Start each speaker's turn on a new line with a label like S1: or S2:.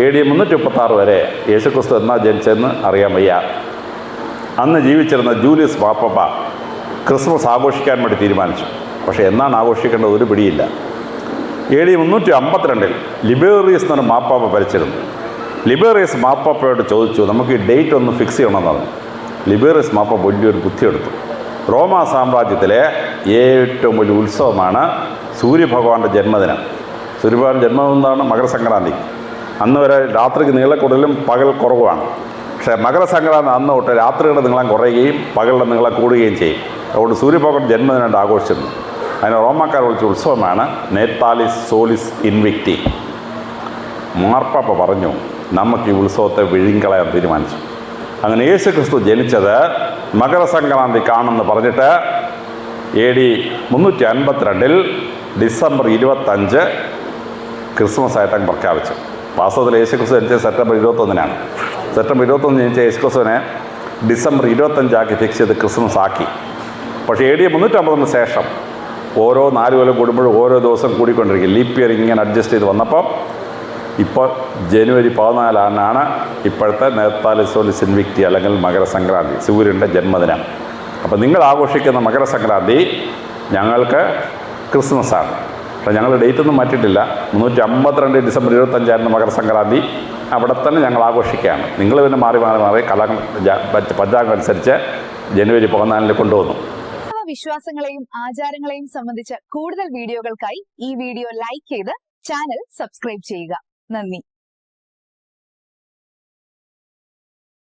S1: AD 336 വരെ യേശുക്രിസ്തു എന്നാ ജനിച്ചതെന്ന് അറിയാൻ വയ്യ. അന്ന് ജീവിച്ചിരുന്ന ജൂലിയസ് മാർപ്പാപ്പ ക്രിസ്മസ് ആഘോഷിക്കാൻ വേണ്ടി തീരുമാനിച്ചു. പക്ഷേ എന്നാണ് ആഘോഷിക്കേണ്ടത് ഒരു പിടിയില്ല. AD 352 ലിബേറിയസ് എന്നൊരു മാർപ്പാപ്പ ഭരിച്ചിരുന്നു. ലിബേറിയസ് മാർപ്പാപ്പയോട് ചോദിച്ചു, നമുക്ക് ഈ ഡേറ്റ് ഒന്ന് ഫിക്സ് ചെയ്യണമെന്ന് പറഞ്ഞു. ലിബേറിയസ് മാർപ്പാപ്പ വലിയൊരു ബുദ്ധിയെടുത്തു. റോമാ സാമ്രാജ്യത്തിലെ ഏറ്റവും വലിയ ഉത്സവമാണ് സൂര്യഭഗവാന്റെ ജന്മദിനം. സൂര്യഭഗവാന്റെ ജന്മദിനം എന്താണ്? മകരസംക്രാന്തി. അന്ന് വരെ രാത്രിക്ക് നീളക്കൂടുതലും പകൽ കുറവാണ്. പക്ഷേ മകരസംക്രാന്തി അന്ന് തൊട്ട് രാത്രിയുടെ നീളം കുറയുകയും പകലിൻ്റെ നീളം കൂടുകയും ചെയ്യും. അതുകൊണ്ട് സൂര്യഭഗവാന്റെ ജന്മദിനം ആഘോഷിച്ചിരുന്നു. അതിന് റോമാക്കാർ വിളിച്ച ഉത്സവമാണ് നേത്താലിസ് സോളിസ് ഇൻവിക്റ്റി. മാർപ്പാപ്പ പറഞ്ഞു, നമുക്ക് ഈ ഉത്സവത്തെ വിഴുങ്ങിക്കളയാൻ തീരുമാനിച്ചു. അങ്ങനെ യേശുക്രിസ്തു ജനിച്ചത് മകരസംക്രാന്തി കാണുമെന്ന് പറഞ്ഞിട്ട് AD 352 ഡിസംബർ 25 ക്രിസ്മസ് ആയിട്ടങ്ങ് പ്രഖ്യാപിച്ചു. വാസ്തവത്തിൽ യേശുക്രിസ്തു ജനിച്ചത് സെപ്റ്റംബർ 21-നാണ്. സെപ്റ്റംബർ 21 ജനിച്ച യേശുക്രിസ്തുവിനെ ഡിസംബർ 25 ഫിക്സ് ചെയ്ത് ക്രിസ്മസ് ആക്കി. പക്ഷേ AD 350 ശേഷം ഓരോ 4 കൊല്ലം കൂടുമ്പോഴും ഓരോ ദിവസം കൂടിക്കൊണ്ടിരിക്കും. ലീപ്പ് ഇയർ ഇങ്ങനെ അഡ്ജസ്റ്റ് ചെയ്ത് വന്നപ്പോൾ ഇപ്പോൾ ജനുവരി 14 ഇപ്പോഴത്തെ നേത്താലിസോളിസ് ഇൻവിക്റ്റി അല്ലെങ്കിൽ മകരസംക്രാന്തി, സൂര്യൻ്റെ ജന്മദിനം. അപ്പോൾ നിങ്ങൾ ആഘോഷിക്കുന്ന മകരസംക്രാന്തി ഞങ്ങൾക്ക് ക്രിസ്മസാണ്. പക്ഷേ ഞങ്ങൾ ഡേറ്റ് ഒന്നും മാറ്റിയിട്ടില്ല. 352 ഡിസംബർ 25 മകരസംക്രാന്തി അവിടെ തന്നെ ഞങ്ങൾ ആഘോഷിക്കുകയാണ്. നിങ്ങൾ പിന്നെ മാറി പഞ്ചാംഗം അനുസരിച്ച് ജനുവരി 14 കൊണ്ടുവന്നു.
S2: വിശ്വാസങ്ങളെയും ആചാരങ്ങളെയും സംബന്ധിച്ച കൂടുതൽ വീഡിയോകൾക്കായി ഈ വീഡിയോ ലൈക്ക് ചെയ്ത് ചാനൽ സബ്സ്ക്രൈബ് ചെയ്യുക. നന്ദി.